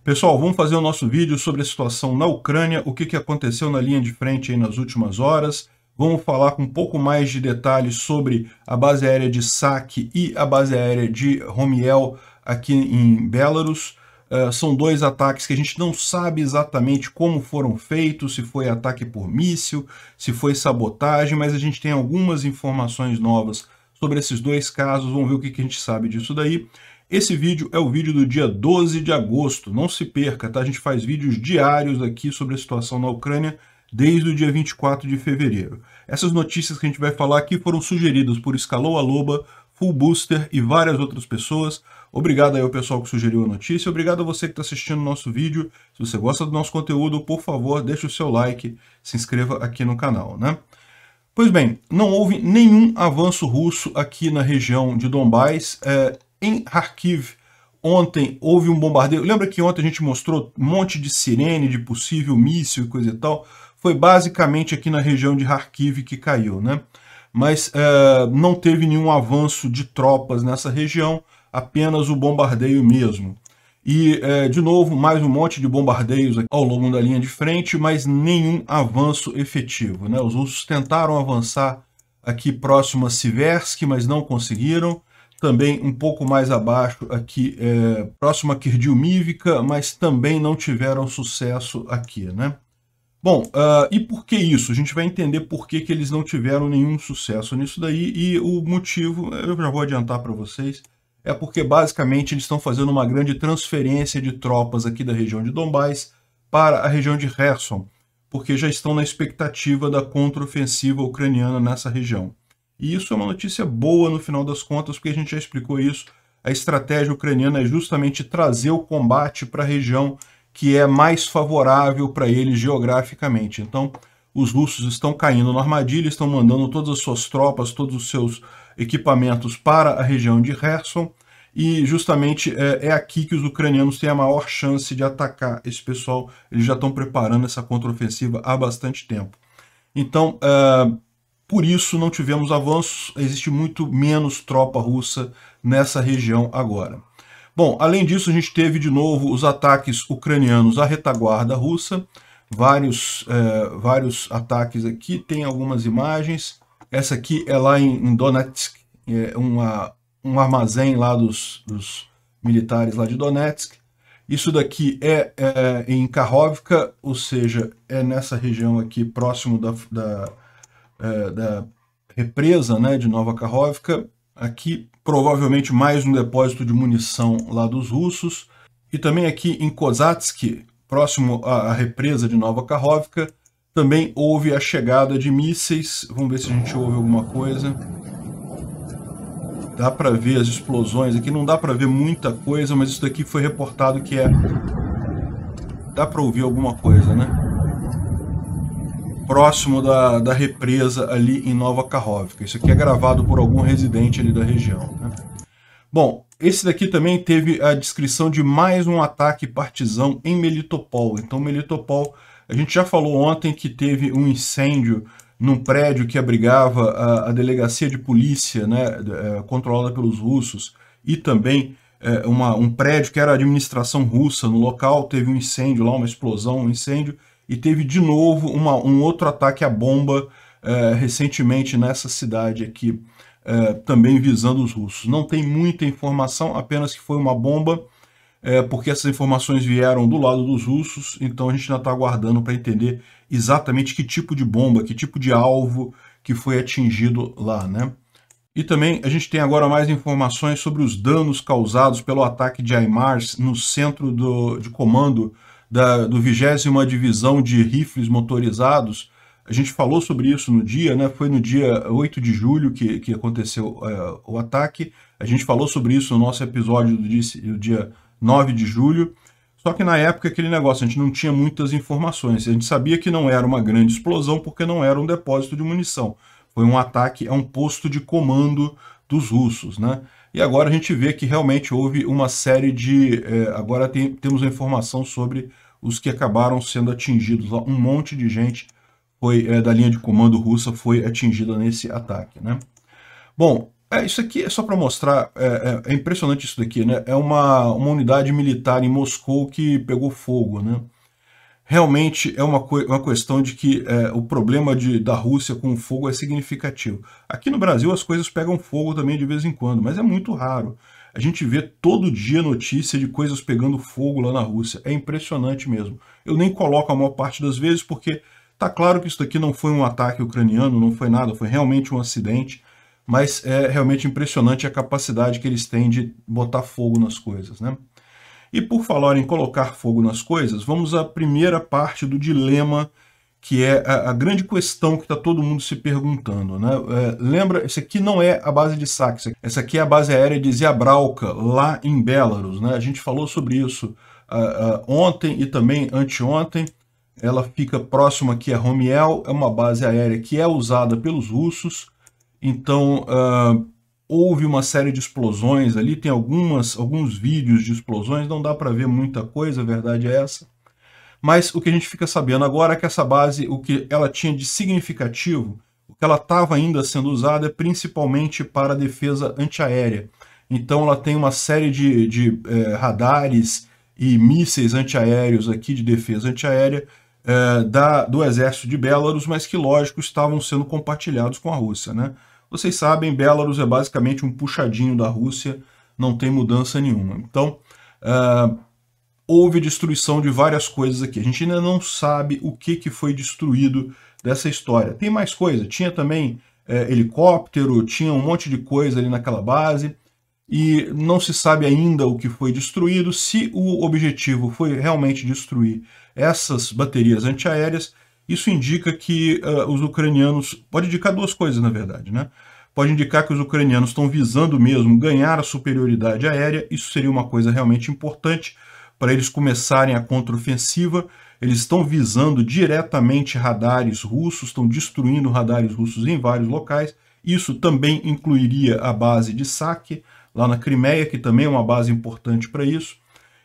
Pessoal, vamos fazer o nosso vídeo sobre a situação na Ucrânia, o que aconteceu na linha de frente aí nas últimas horas. Vamos falar com um pouco mais de detalhes sobre a base aérea de Saki e a base aérea de Romiel aqui em Belarus. São dois ataques que a gente não sabe exatamente como foram feitos, se foi ataque por míssil, se foi sabotagem, mas a gente tem algumas informações novas sobre esses dois casos. Vamos ver o que a gente sabe disso daí. Esse vídeo é o vídeo do dia 12 de agosto, não se perca, tá? A gente faz vídeos diários aqui sobre a situação na Ucrânia desde o dia 24 de fevereiro. Essas notícias que a gente vai falar aqui foram sugeridas por Scalou a Loba, Full Booster e várias outras pessoas. Obrigado aí ao pessoal que sugeriu a notícia, obrigado a você que está assistindo o nosso vídeo. Se você gosta do nosso conteúdo, por favor, deixe o seu like, se inscreva aqui no canal, né? Pois bem, não houve nenhum avanço russo aqui na região de Donbás. Em Kharkiv, ontem houve um bombardeio. Lembra que ontem a gente mostrou um monte de sirene, de possível míssil e coisa e tal? Foi basicamente aqui na região de Kharkiv que caiu, né? Mas não teve nenhum avanço de tropas nessa região, apenas o bombardeio mesmo. E, de novo, mais um monte de bombardeios ao longo da linha de frente, mas nenhum avanço efetivo, né? Os russos tentaram avançar aqui próximo a Siversk, mas não conseguiram. Também um pouco mais abaixo aqui, próximo a Kirdiumivka, mas também não tiveram sucesso aqui, né? Bom, e por que isso? A gente vai entender por que eles não tiveram nenhum sucesso nisso daí, e o motivo, eu já vou adiantar para vocês, é porque basicamente eles estão fazendo uma grande transferência de tropas aqui da região de Donbás para a região de Kherson, porque já estão na expectativa da contraofensiva ucraniana nessa região. E isso é uma notícia boa no final das contas, porque a gente já explicou isso. A estratégia ucraniana é justamente trazer o combate para a região que é mais favorável para eles geograficamente. Então, os russos estão caindo na armadilha, estão mandando todas as suas tropas, todos os seus equipamentos para a região de Kherson, e justamente é aqui que os ucranianos têm a maior chance de atacar esse pessoal. Eles já estão preparando essa contraofensiva há bastante tempo. Então, por isso não tivemos avanços, existe muito menos tropa russa nessa região agora. Bom, além disso, a gente teve de novo os ataques ucranianos à retaguarda russa, vários ataques aqui, tem algumas imagens. Essa aqui é lá em Donetsk, um armazém lá dos militares lá de Donetsk. Isso daqui é em Kakhovka, ou seja, é nessa região aqui próximo da represa, né, de Nova Kakhovka. Aqui provavelmente mais um depósito de munição lá dos russos. E também aqui em Kozatsk, próximo à represa de Nova Kakhovka, também houve a chegada de mísseis. Vamos ver se a gente ouve alguma coisa. Dá para ver as explosões aqui, não dá para ver muita coisa, mas isso daqui foi reportado que dá para ouvir alguma coisa, né? Próximo da represa ali em Nova Kakhovka. Isso aqui é gravado por algum residente ali da região, né? Bom, esse daqui também teve a descrição de mais um ataque partisão em Melitopol. Então, Melitopol, a gente já falou ontem que teve um incêndio num prédio que abrigava a delegacia de polícia, né, controlada pelos russos, e também um prédio que era a administração russa no local. Teve um incêndio lá, uma explosão, um incêndio, e teve de novo um outro ataque à bomba recentemente nessa cidade aqui, também visando os russos. Não tem muita informação, apenas que foi uma bomba, porque essas informações vieram do lado dos russos, então a gente ainda está aguardando para entender exatamente que tipo de bomba, que tipo de alvo que foi atingido lá, né? E também a gente tem agora mais informações sobre os danos causados pelo ataque de HIMARS no centro de comando do 20ª Divisão de Rifles Motorizados. A gente falou sobre isso no dia, né? Foi no dia 8 de julho que aconteceu o ataque. A gente falou sobre isso no nosso episódio do dia 9 de julho. Só que na época aquele negócio, a gente não tinha muitas informações. A gente sabia que não era uma grande explosão porque não era um depósito de munição. Foi um ataque a um posto de comando dos russos, né? E agora a gente vê que realmente houve uma série de... agora temos a informação sobre os que acabaram sendo atingidos. Um monte de gente da linha de comando russa foi atingida nesse ataque, né? Bom, Isso aqui é só para mostrar, é impressionante isso daqui, né? É uma unidade militar em Moscou que pegou fogo, né? Realmente é uma questão de que o problema da Rússia com o fogo é significativo. Aqui no Brasil as coisas pegam fogo também de vez em quando, mas é muito raro. A gente vê todo dia notícia de coisas pegando fogo lá na Rússia. É impressionante mesmo. Eu nem coloco a maior parte das vezes porque tá claro que isso daqui não foi um ataque ucraniano, não foi nada, foi realmente um acidente, mas é realmente impressionante a capacidade que eles têm de botar fogo nas coisas, né? E por falar em colocar fogo nas coisas, vamos à primeira parte do dilema, que é a grande questão que está todo mundo se perguntando, né? Lembra, esse aqui não é a base de saque, essa aqui é a base aérea de Ziabralka, lá em Belarus, né? A gente falou sobre isso ontem e também anteontem. Ela fica próxima aqui a Romiel, é uma base aérea que é usada pelos russos, então houve uma série de explosões ali, tem alguns vídeos de explosões, não dá para ver muita coisa, a verdade é essa. Mas o que a gente fica sabendo agora é que essa base, o que ela tinha de significativo, o que ela estava ainda sendo usada é principalmente para a defesa antiaérea. Então ela tem uma série de radares e mísseis antiaéreos aqui de defesa antiaérea do exército de Belarus, mas que, lógico, estavam sendo compartilhados com a Rússia, né? Vocês sabem, Belarus é basicamente um puxadinho da Rússia, não tem mudança nenhuma. Então, houve destruição de várias coisas aqui. A gente ainda não sabe o que foi destruído dessa história. Tem mais coisa, tinha também helicóptero, tinha um monte de coisa ali naquela base, e não se sabe ainda o que foi destruído. Se o objetivo foi realmente destruir essas baterias antiaéreas, isso indica que os ucranianos... Pode indicar duas coisas, na verdade, né? Pode indicar que os ucranianos estão visando mesmo ganhar a superioridade aérea. Isso seria uma coisa realmente importante para eles começarem a contraofensiva. Eles estão visando diretamente radares russos, estão destruindo radares russos em vários locais. Isso também incluiria a base de Saki, lá na Crimeia, que também é uma base importante para isso.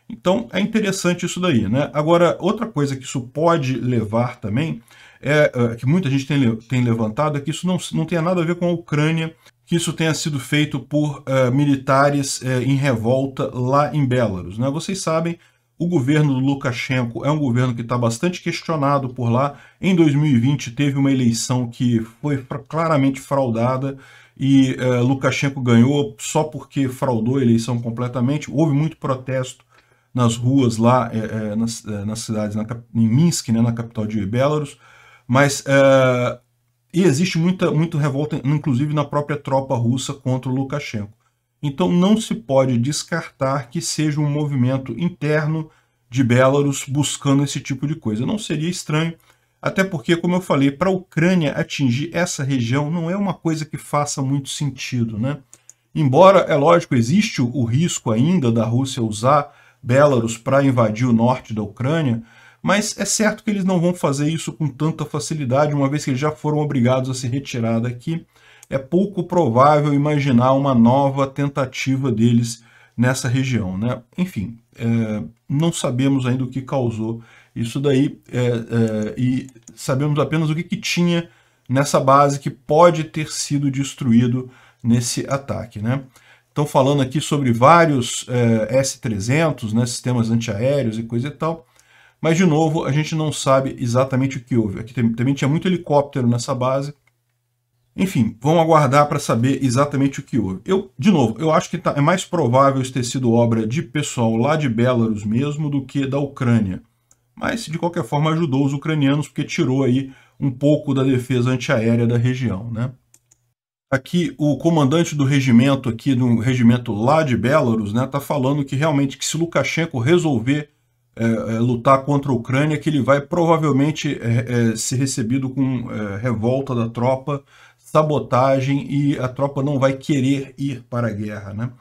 Então é interessante isso daí, né? Agora, outra coisa que isso pode levar também, que muita gente tem levantado, é que isso não tenha nada a ver com a Ucrânia, que isso tenha sido feito por militares em revolta lá em Belarus, né? Vocês sabem, o governo do Lukashenko é um governo que está bastante questionado por lá. Em 2020 teve uma eleição que foi claramente fraudada, e Lukashenko ganhou só porque fraudou a eleição completamente. Houve muito protesto nas ruas lá, nas cidades, em Minsk, né, na capital de Belarus, mas e existe muita revolta, inclusive na própria tropa russa, contra o Lukashenko. Então não se pode descartar que seja um movimento interno de Belarus buscando esse tipo de coisa. Não seria estranho, até porque, como eu falei, para a Ucrânia atingir essa região não é uma coisa que faça muito sentido, né? Embora, é lógico, existe o risco ainda da Rússia usar Belarus para invadir o norte da Ucrânia, mas é certo que eles não vão fazer isso com tanta facilidade, uma vez que eles já foram obrigados a se retirar daqui. É pouco provável imaginar uma nova tentativa deles nessa região, né? Enfim, não sabemos ainda o que causou isso daí, e sabemos apenas o que tinha nessa base que pode ter sido destruído nesse ataque, né? Estão falando aqui sobre vários S-300, né, sistemas antiaéreos e coisa e tal, mas, de novo, a gente não sabe exatamente o que houve. Aqui também tinha muito helicóptero nessa base. Enfim, vamos aguardar para saber exatamente o que houve. De novo, eu acho que é mais provável isso ter sido obra de pessoal lá de Belarus mesmo do que da Ucrânia. Mas, de qualquer forma, ajudou os ucranianos, porque tirou aí um pouco da defesa antiaérea da região, né? Aqui, o comandante do regimento, lá de Belarus, né, tá falando que realmente, que se Lukashenko resolver lutar contra a Ucrânia, que ele vai provavelmente ser recebido com revolta da tropa, sabotagem, e a tropa não vai querer ir para a guerra, né?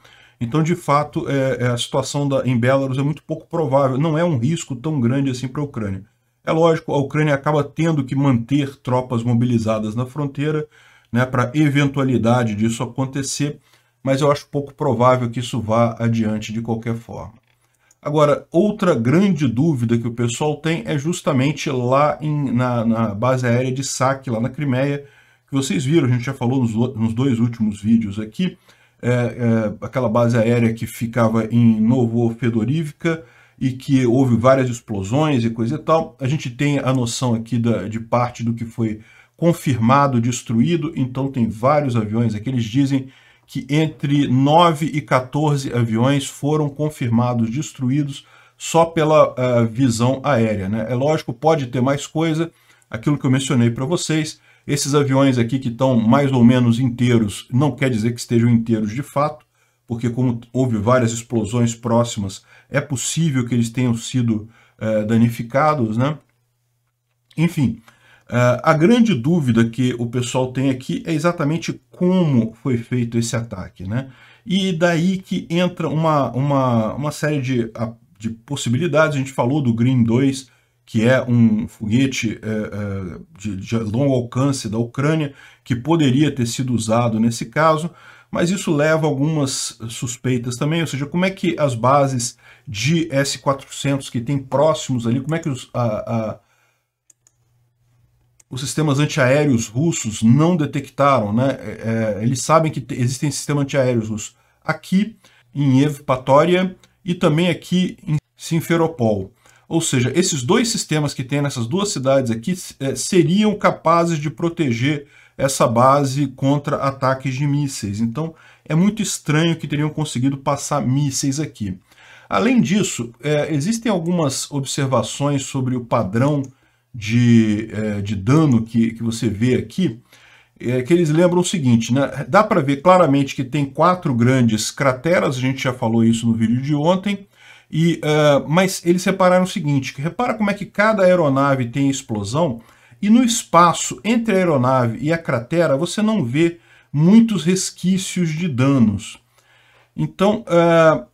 Então, de fato, a situação em Belarus é muito pouco provável, não é um risco tão grande assim para a Ucrânia. É lógico, a Ucrânia acaba tendo que manter tropas mobilizadas na fronteira, né, para eventualidade disso acontecer, mas eu acho pouco provável que isso vá adiante de qualquer forma. Agora, outra grande dúvida que o pessoal tem é justamente lá na base aérea de Saki, lá na Crimeia, que vocês viram, a gente já falou nos dois últimos vídeos aqui, aquela base aérea que ficava em Novofedorivka e que houve várias explosões e coisa e tal. A gente tem a noção aqui de parte do que foi confirmado, destruído, então tem vários aviões aqui. Eles dizem que entre 9 e 14 aviões foram confirmados destruídos só pela visão aérea, né? É lógico, pode ter mais coisa, aquilo que eu mencionei para vocês. Esses aviões aqui que estão mais ou menos inteiros, não quer dizer que estejam inteiros de fato, porque como houve várias explosões próximas, é possível que eles tenham sido danificados, né? Enfim, a grande dúvida que o pessoal tem aqui é exatamente como foi feito esse ataque, né? E daí que entra uma série de possibilidades. A gente falou do Green 2, que é um foguete de longo alcance da Ucrânia, que poderia ter sido usado nesse caso, mas isso leva a algumas suspeitas também, ou seja, como é que as bases de S-400 que tem próximos ali, como é que os sistemas antiaéreos russos não detectaram, né? Eles sabem que existem sistemas antiaéreos russos aqui em Evpatoria e também aqui em Simferopol. Ou seja, esses dois sistemas que tem nessas duas cidades aqui seriam capazes de proteger essa base contra ataques de mísseis. Então, é muito estranho que teriam conseguido passar mísseis aqui. Além disso, existem algumas observações sobre o padrão de dano que você vê aqui, que eles lembram o seguinte, né? Dá para ver claramente que tem 4 grandes crateras, a gente já falou isso no vídeo de ontem, mas eles repararam o seguinte, repara como é que cada aeronave tem explosão, e no espaço entre a aeronave e a cratera você não vê muitos resquícios de danos. Então,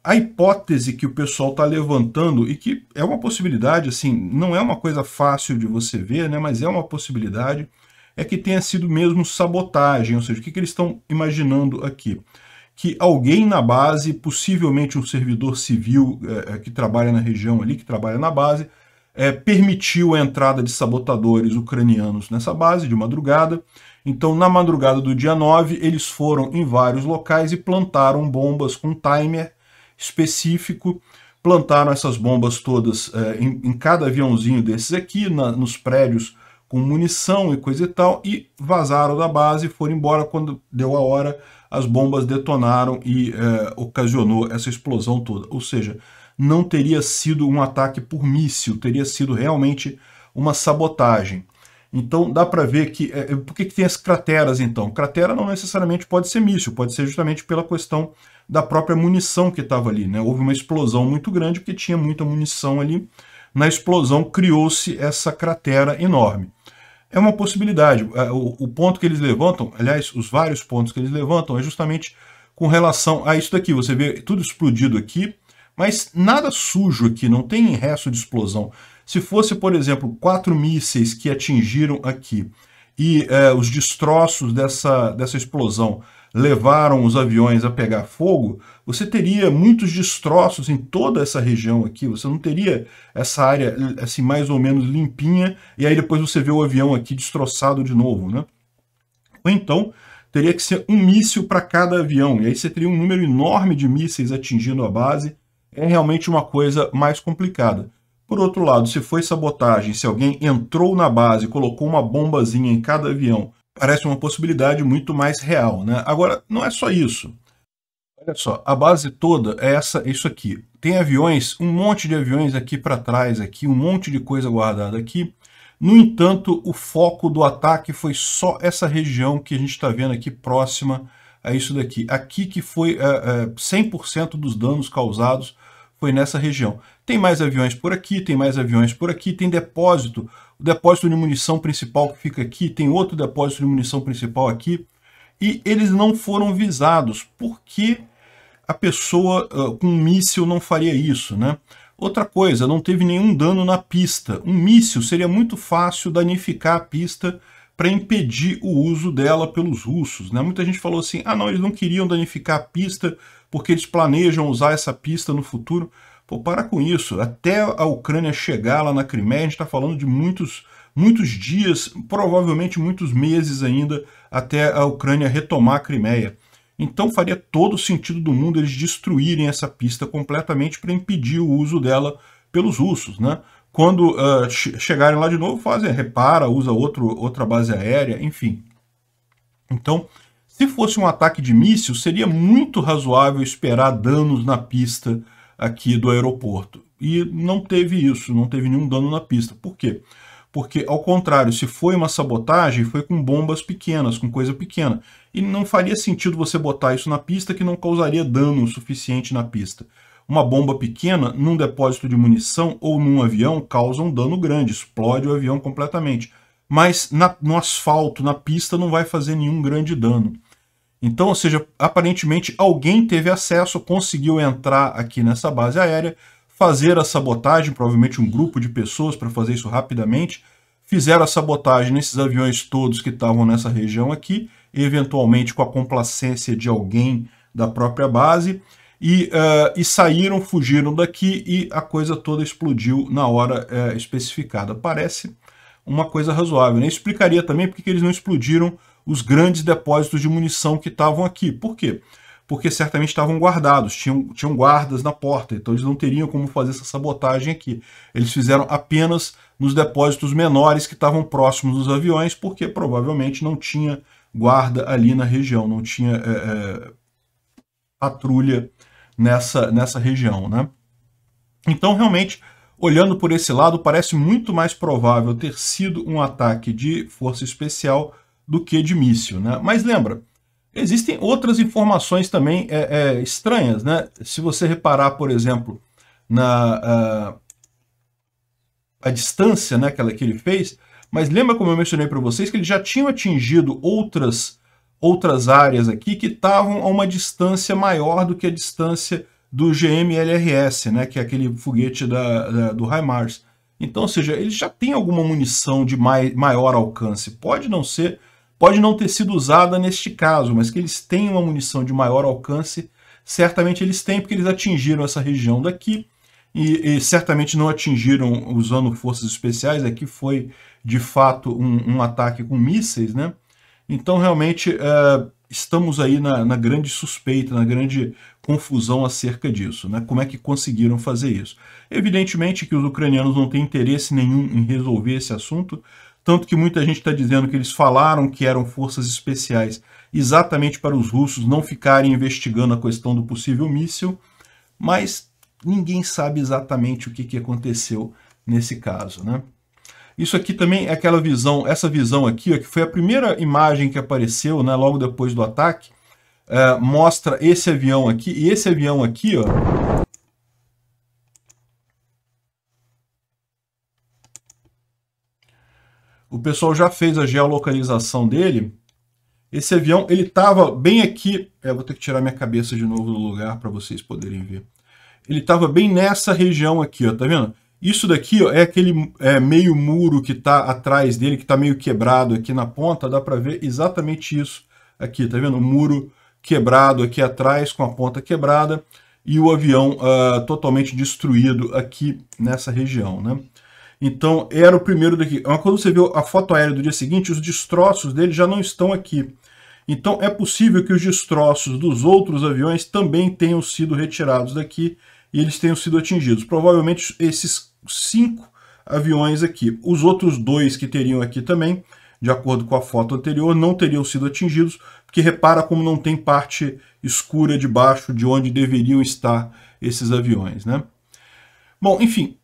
a hipótese que o pessoal está levantando, e que é uma possibilidade, assim, não é uma coisa fácil de você ver, né, mas é uma possibilidade, é que tenha sido mesmo sabotagem, ou seja, o que eles estão imaginando aqui? Que alguém na base, possivelmente um servidor civil que trabalha na região ali, que trabalha na base, permitiu a entrada de sabotadores ucranianos nessa base de madrugada. Então, na madrugada do dia 9, eles foram em vários locais e plantaram bombas com timer específico, plantaram essas bombas todas em cada aviãozinho desses aqui, nos prédios com munição e coisa e tal, e vazaram da base e foram embora. Quando deu a hora, as bombas detonaram e ocasionou essa explosão toda. Ou seja, não teria sido um ataque por míssil, teria sido realmente uma sabotagem. Então dá para ver que... por que tem as crateras então? Cratera não necessariamente pode ser míssil, pode ser justamente pela questão da própria munição que estava ali, né? Houve uma explosão muito grande porque tinha muita munição ali. Na explosão criou-se essa cratera enorme. É uma possibilidade. O ponto que eles levantam, aliás, os vários pontos que eles levantam, é justamente com relação a isso daqui. Você vê tudo explodido aqui, mas nada sujo aqui, não tem resto de explosão. Se fosse, por exemplo, 4 mísseis que atingiram aqui e os destroços dessa explosão levaram os aviões a pegar fogo, você teria muitos destroços em toda essa região aqui, você não teria essa área assim mais ou menos limpinha, e aí depois você vê o avião aqui destroçado de novo, né? Ou então, teria que ser um míssil para cada avião, e aí você teria um número enorme de mísseis atingindo a base, é realmente uma coisa mais complicada. Por outro lado, se foi sabotagem, se alguém entrou na base e colocou uma bombazinha em cada avião, parece uma possibilidade muito mais real, né? Agora, não é só isso. Olha só, a base toda é isso aqui. Tem aviões, um monte de aviões aqui para trás, aqui, um monte de coisa guardada aqui. No entanto, o foco do ataque foi só essa região que a gente está vendo aqui próxima a isso daqui. Aqui que foi 100% dos danos causados foi nessa região. Tem mais aviões por aqui, tem mais aviões por aqui, tem depósito, o depósito de munição principal que fica aqui, tem outro depósito de munição principal aqui, e eles não foram visados, porque a pessoa com um míssil não faria isso, né? Outra coisa, não teve nenhum dano na pista. Um míssil seria muito fácil danificar a pista para impedir o uso dela pelos russos, né? Muita gente falou assim, ah não, eles não queriam danificar a pista porque eles planejam usar essa pista no futuro. Pô, para com isso. Até a Ucrânia chegar lá na Crimeia, a gente está falando de muitos muitos dias, provavelmente muitos meses ainda, até a Ucrânia retomar a Crimeia. Então faria todo o sentido do mundo eles destruírem essa pista completamente para impedir o uso dela pelos russos, né? Quando chegarem lá de novo, repara, usa outra base aérea, enfim. Então, se fosse um ataque de míssil, seria muito razoável esperar danos na pista aqui do aeroporto. E não teve isso, não teve nenhum dano na pista. Por quê? Porque, ao contrário, se foi uma sabotagem, foi com bombas pequenas, com coisa pequena. E não faria sentido você botar isso na pista que não causaria dano suficiente na pista. Uma bomba pequena, num depósito de munição ou num avião, causa um dano grande, explode o avião completamente. Mas no asfalto, na pista, não vai fazer nenhum grande dano. Então, ou seja, aparentemente alguém teve acesso, conseguiu entrar aqui nessa base aérea, fazer a sabotagem, provavelmente um grupo de pessoas para fazer isso rapidamente, fizeram a sabotagem nesses aviões todos que estavam nessa região aqui, eventualmente com a complacência de alguém da própria base, e saíram, fugiram daqui e a coisa toda explodiu na hora especificada. Parece uma coisa razoável, né? Explicaria também porque eles não explodiram os grandes depósitos de munição que estavam aqui. Por quê? Porque certamente estavam guardados, tinham guardas na porta, então eles não teriam como fazer essa sabotagem aqui. Eles fizeram apenas nos depósitos menores que estavam próximos dos aviões, porque provavelmente não tinha guarda ali na região, não tinha patrulha nessa região, né? Então, realmente, olhando por esse lado, parece muito mais provável ter sido um ataque de força especial do que de míssil, né? Mas lembra, existem outras informações também estranhas, né? Se você reparar, por exemplo, a distância, né, que ele fez, mas lembra como eu mencionei para vocês que eles já tinham atingido outras áreas aqui que estavam a uma distância maior do que a distância do GMLRS, né, que é aquele foguete do HIMARS. Então, ou seja, eles já têm alguma munição de maior alcance. Pode não ter sido usada neste caso, mas que eles têm uma munição de maior alcance, certamente eles têm, porque eles atingiram essa região daqui, e certamente não atingiram usando forças especiais. Aqui foi, de fato, um ataque com mísseis, né? Então, realmente, estamos aí na grande suspeita, na grande confusão acerca disso, né? Como é que conseguiram fazer isso? Evidentemente que os ucranianos não têm interesse nenhum em resolver esse assunto, tanto que muita gente está dizendo que eles falaram que eram forças especiais exatamente para os russos não ficarem investigando a questão do possível míssil, mas ninguém sabe exatamente o que aconteceu nesse caso, né? Isso aqui também é aquela visão, essa visão aqui, ó, que foi a primeira imagem que apareceu, né, logo depois do ataque, mostra esse avião aqui, e esse avião aqui, ó, o pessoal já fez a geolocalização dele. Esse avião, ele estava bem aqui, vou ter que tirar minha cabeça de novo do lugar para vocês poderem ver. Ele estava bem nessa região aqui, ó, tá vendo? Isso daqui, ó, é aquele meio muro que está atrás dele, que está meio quebrado aqui na ponta, dá para ver exatamente isso aqui, tá vendo? O muro quebrado aqui atrás, com a ponta quebrada, e o avião totalmente destruído aqui nessa região, né? Então, era o primeiro daqui. Quando você vê a foto aérea do dia seguinte, os destroços dele já não estão aqui. Então, é possível que os destroços dos outros aviões também tenham sido retirados daqui e eles tenham sido atingidos. Provavelmente esses 5 aviões aqui. Os outros 2 que teriam aqui também, de acordo com a foto anterior, não teriam sido atingidos, porque repara como não tem parte escura debaixo de onde deveriam estar esses aviões, né? Bom, enfim,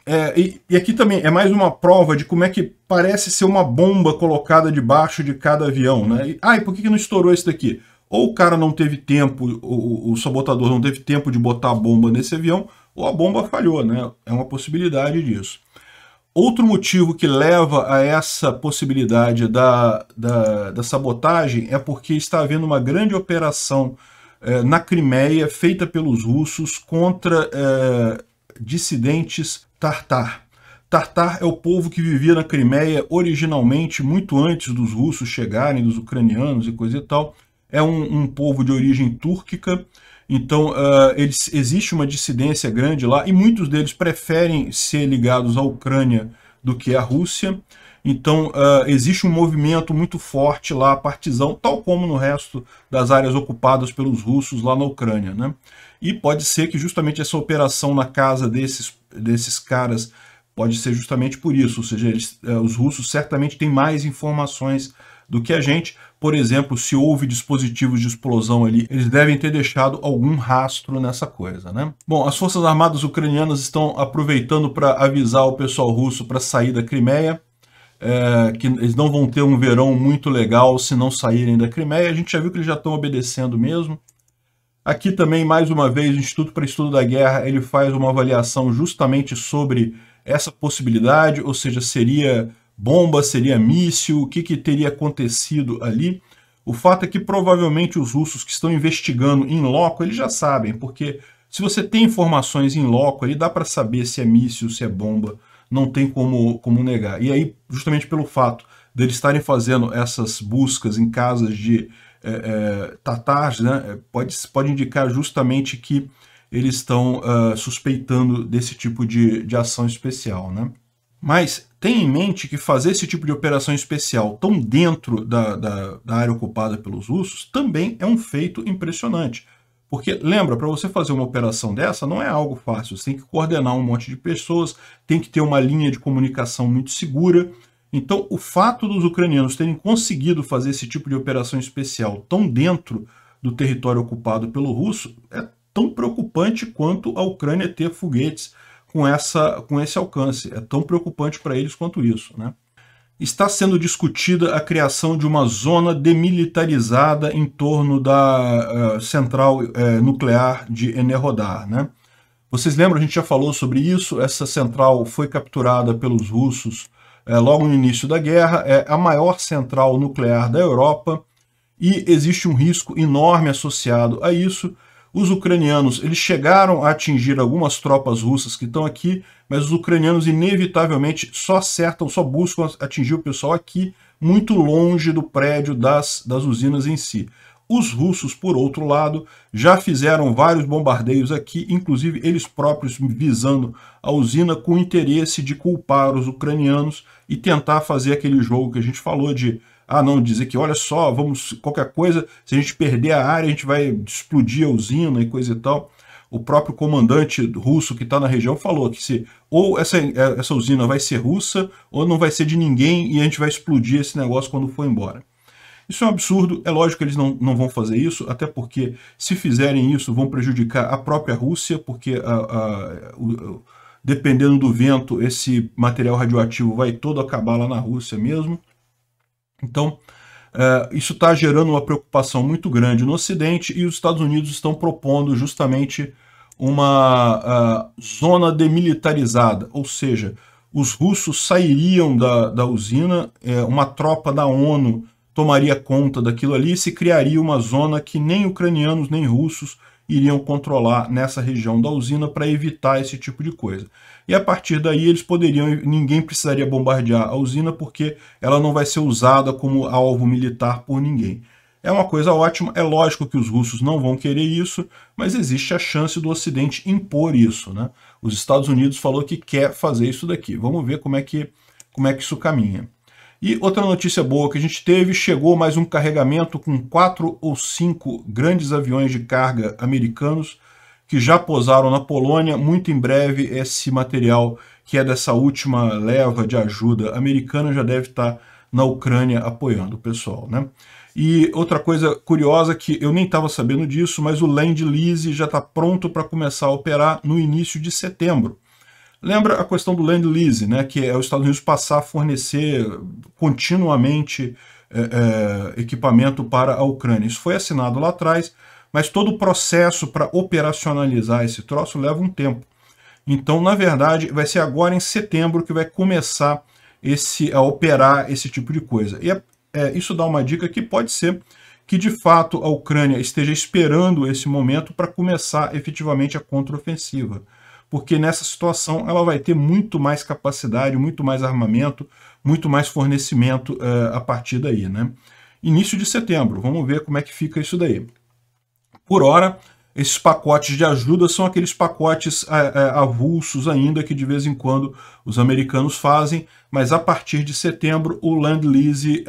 e aqui também é mais uma prova de como é que parece ser uma bomba colocada debaixo de cada avião, né? E por que não estourou esse daqui? Ou o cara não teve tempo, o sabotador não teve tempo de botar a bomba nesse avião, ou a bomba falhou, né? É uma possibilidade disso. Outro motivo que leva a essa possibilidade da sabotagem é porque está havendo uma grande operação na Crimeia feita pelos russos contra dissidentes tartar. Tartar é o povo que vivia na Crimeia originalmente, muito antes dos russos chegarem, dos ucranianos e coisa e tal. É um povo de origem túrquica, então existe uma dissidência grande lá, e muitos deles preferem ser ligados à Ucrânia do que a Rússia. Então, existe um movimento muito forte lá, partisão, tal como no resto das áreas ocupadas pelos russos lá na Ucrânia, né? E pode ser que justamente essa operação na casa desses caras pode ser justamente por isso, ou seja, os russos certamente têm mais informações do que a gente. Por exemplo, se houve dispositivos de explosão ali, eles devem ter deixado algum rastro nessa coisa, né? Bom, as Forças Armadas ucranianas estão aproveitando para avisar o pessoal russo para sair da Crimeia, que eles não vão ter um verão muito legal se não saírem da Crimeia. A gente já viu que eles já estão obedecendo mesmo. Aqui também, mais uma vez, o Instituto para Estudo da Guerra ele faz uma avaliação justamente sobre essa possibilidade, ou seja, seria bomba, seria míssil, o que teria acontecido ali. O fato é que provavelmente os russos que estão investigando em loco, eles já sabem, porque se você tem informações em loco, ali dá para saber se é míssil, se é bomba, não tem como negar. E aí, justamente pelo fato deles estarem fazendo essas buscas em casas de tatars, né, pode indicar justamente que eles estão suspeitando desse tipo de ação especial, né? Mas tenha em mente que fazer esse tipo de operação especial tão dentro da área ocupada pelos russos também é um feito impressionante. Porque, lembra, para você fazer uma operação dessa não é algo fácil, você tem que coordenar um monte de pessoas, tem que ter uma linha de comunicação muito segura. Então, o fato dos ucranianos terem conseguido fazer esse tipo de operação especial tão dentro do território ocupado pelo russo é tão preocupante quanto a Ucrânia ter foguetes com esse alcance. É tão preocupante para eles quanto isso, né? Está sendo discutida a criação de uma zona demilitarizada em torno da central nuclear de Enerhodar, né? Vocês lembram, a gente já falou sobre isso, essa central foi capturada pelos russos logo no início da guerra, é a maior central nuclear da Europa e existe um risco enorme associado a isso. Os ucranianos eles chegaram a atingir algumas tropas russas que estão aqui, mas os ucranianos inevitavelmente só buscam atingir o pessoal aqui, muito longe do prédio das usinas em si. Os russos, por outro lado, já fizeram vários bombardeios aqui, inclusive eles próprios visando a usina com o interesse de culpar os ucranianos e tentar fazer aquele jogo que a gente falou de não, dizer que olha só, qualquer coisa, se a gente perder a área, a gente vai explodir a usina e coisa e tal. O próprio comandante russo que está na região falou que ou essa usina vai ser russa, ou não vai ser de ninguém e a gente vai explodir esse negócio quando for embora. Isso é um absurdo, é lógico que eles não vão fazer isso, até porque se fizerem isso vão prejudicar a própria Rússia, porque dependendo do vento, esse material radioativo vai todo acabar lá na Rússia mesmo. Então, isso está gerando uma preocupação muito grande no Ocidente e os Estados Unidos estão propondo justamente uma zona demilitarizada, ou seja, os russos sairiam da usina, uma tropa da ONU tomaria conta daquilo ali e se criaria uma zona que nem ucranianos nem russos iriam controlar nessa região da usina para evitar esse tipo de coisa. E a partir daí ninguém precisaria bombardear a usina porque ela não vai ser usada como alvo militar por ninguém. É uma coisa ótima, é lógico que os russos não vão querer isso, mas existe a chance do Ocidente impor isso, né? Os Estados Unidos falou que quer fazer isso daqui. Vamos ver como é que isso caminha. E outra notícia boa que a gente teve, chegou mais um carregamento com 4 ou 5 grandes aviões de carga americanos que já pousaram na Polônia. Muito em breve esse material, que é dessa última leva de ajuda americana, já deve estar na Ucrânia apoiando o pessoal, né? E outra coisa curiosa que eu nem estava sabendo disso, mas o Lend-Lease já está pronto para começar a operar no início de setembro. Lembra a questão do Lend-Lease, né, que é os Estados Unidos passar a fornecer continuamente equipamento para a Ucrânia. Isso foi assinado lá atrás, mas todo o processo para operacionalizar esse troço leva um tempo. Então, na verdade, vai ser agora em setembro que vai começar a operar esse tipo de coisa. E isso dá uma dica que pode ser que, de fato, a Ucrânia esteja esperando esse momento para começar efetivamente a contraofensiva. Porque nessa situação ela vai ter muito mais capacidade, muito mais armamento, muito mais fornecimento a partir daí, né? Início de setembro, vamos ver como é que fica isso daí. Por hora, esses pacotes de ajuda são aqueles pacotes avulsos ainda que de vez em quando os americanos fazem, mas a partir de setembro o Lend-Lease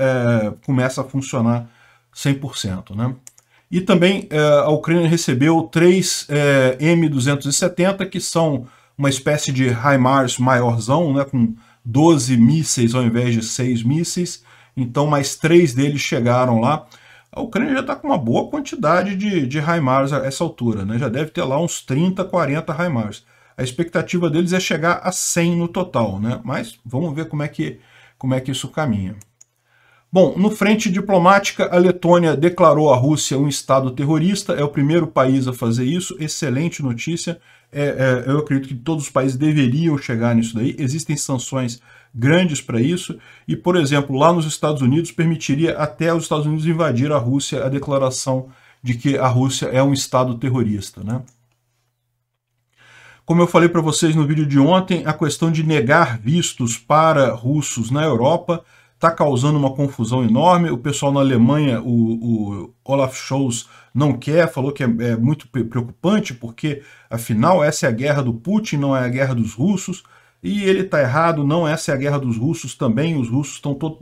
começa a funcionar 100%, né? E também a Ucrânia recebeu 3 M270, que são uma espécie de HIMARS maiorzão, né, com 12 mísseis ao invés de 6 mísseis, então mais 3 deles chegaram lá. A Ucrânia já está com uma boa quantidade de HIMARS a essa altura, né? Já deve ter lá uns 30, 40 HIMARS. A expectativa deles é chegar a 100 no total, né? Mas vamos ver como é que isso caminha. Bom, no frente diplomática, a Letônia declarou a Rússia um estado terrorista, é o primeiro país a fazer isso, excelente notícia. Eu acredito que todos os países deveriam chegar nisso daí, existem sanções grandes para isso, e, por exemplo, lá nos Estados Unidos, permitiria até os Estados Unidos invadir a Rússia a declaração de que a Rússia é um estado terrorista, né? Como eu falei para vocês no vídeo de ontem, a questão de negar vistos para russos na Europa está causando uma confusão enorme. O pessoal na Alemanha, o Olaf Scholz, não quer, falou que é muito preocupante, porque, afinal, essa é a guerra do Putin, não é a guerra dos russos. E ele está errado, não, essa é a guerra dos russos também, os russos estão todos...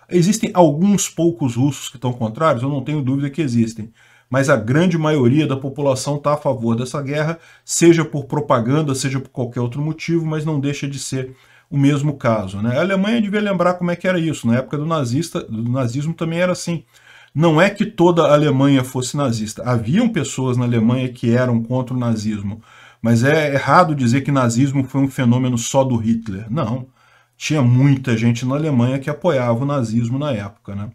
Existem alguns poucos russos que estão contrários, eu não tenho dúvida que existem, mas a grande maioria da população está a favor dessa guerra, seja por propaganda, seja por qualquer outro motivo, mas não deixa de ser o mesmo caso, né? A Alemanha devia lembrar como é que era isso, na época do nazismo também era assim. Não é que toda a Alemanha fosse nazista, haviam pessoas na Alemanha que eram contra o nazismo, mas é errado dizer que nazismo foi um fenômeno só do Hitler. Não, tinha muita gente na Alemanha que apoiava o nazismo na época, né?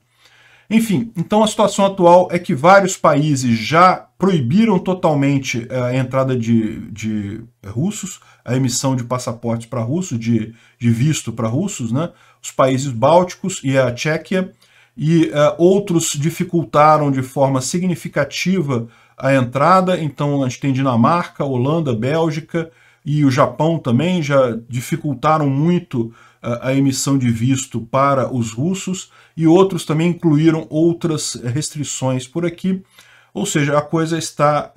Enfim, então a situação atual é que vários países já proibiram totalmente a entrada de russos, a emissão de passaportes para russos, de visto para russos, né? Os países bálticos e a Tchequia, e outros dificultaram de forma significativa a entrada. Então a gente tem Dinamarca, Holanda, Bélgica e o Japão também já dificultaram muito a emissão de visto para os russos, e outros também incluíram outras restrições por aqui. Ou seja, a coisa está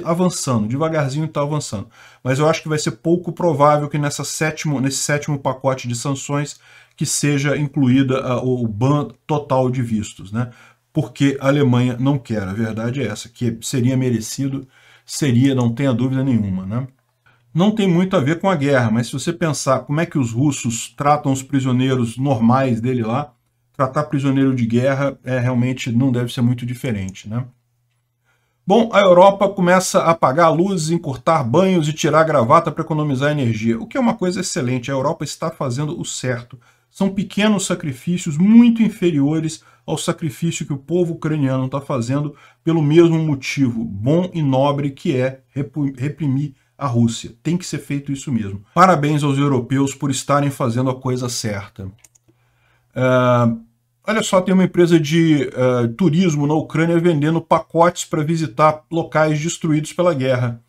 avançando, devagarzinho está avançando. Mas eu acho que vai ser pouco provável que nesse sétimo pacote de sanções que seja incluída o ban total de vistos, né? Porque a Alemanha não quer, a verdade é essa, que seria merecido, seria, não tenha dúvida nenhuma, né? Não tem muito a ver com a guerra, mas se você pensar como é que os russos tratam os prisioneiros normais dele lá, tratar prisioneiro de guerra realmente não deve ser muito diferente, né? Bom, a Europa começa a apagar luzes, encurtar banhos e tirar a gravata para economizar energia, o que é uma coisa excelente. A Europa está fazendo o certo. São pequenos sacrifícios muito inferiores ao sacrifício que o povo ucraniano está fazendo pelo mesmo motivo bom e nobre que é reprimir a Rússia. Tem que ser feito isso mesmo. Parabéns aos europeus por estarem fazendo a coisa certa. Olha só, tem uma empresa de turismo na Ucrânia vendendo pacotes para visitar locais destruídos pela guerra.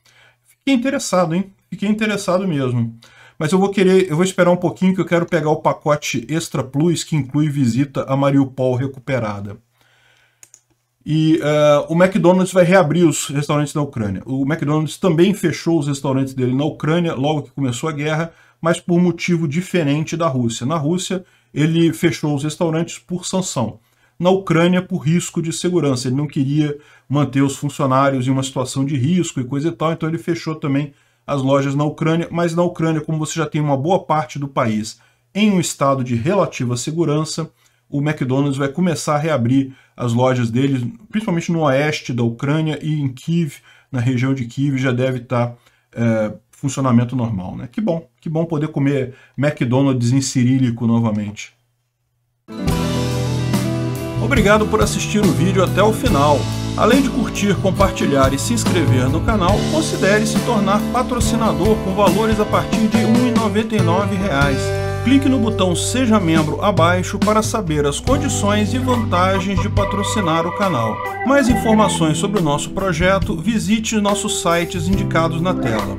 Fiquei interessado, hein? Fiquei interessado mesmo. Mas eu vou esperar um pouquinho que eu quero pegar o pacote Extra Plus, que inclui visita a Mariupol recuperada. E o McDonald's vai reabrir os restaurantes na Ucrânia. O McDonald's também fechou os restaurantes dele na Ucrânia logo que começou a guerra, mas por motivo diferente da Rússia. Na Rússia, ele fechou os restaurantes por sanção. Na Ucrânia, por risco de segurança. Ele não queria manter os funcionários em uma situação de risco e coisa e tal, então ele fechou também as lojas na Ucrânia. Mas na Ucrânia, como você já tem uma boa parte do país em um estado de relativa segurança, o McDonald's vai começar a reabrir as lojas deles, principalmente no oeste da Ucrânia e em Kiev, na região de Kiev, já deve estar funcionamento normal, né? Que bom poder comer McDonald's em cirílico novamente. Obrigado por assistir o vídeo até o final. Além de curtir, compartilhar e se inscrever no canal, considere se tornar patrocinador com valores a partir de R$ 1,99. Clique no botão Seja Membro abaixo para saber as condições e vantagens de patrocinar o canal. Mais informações sobre o nosso projeto, visite nossos sites indicados na tela.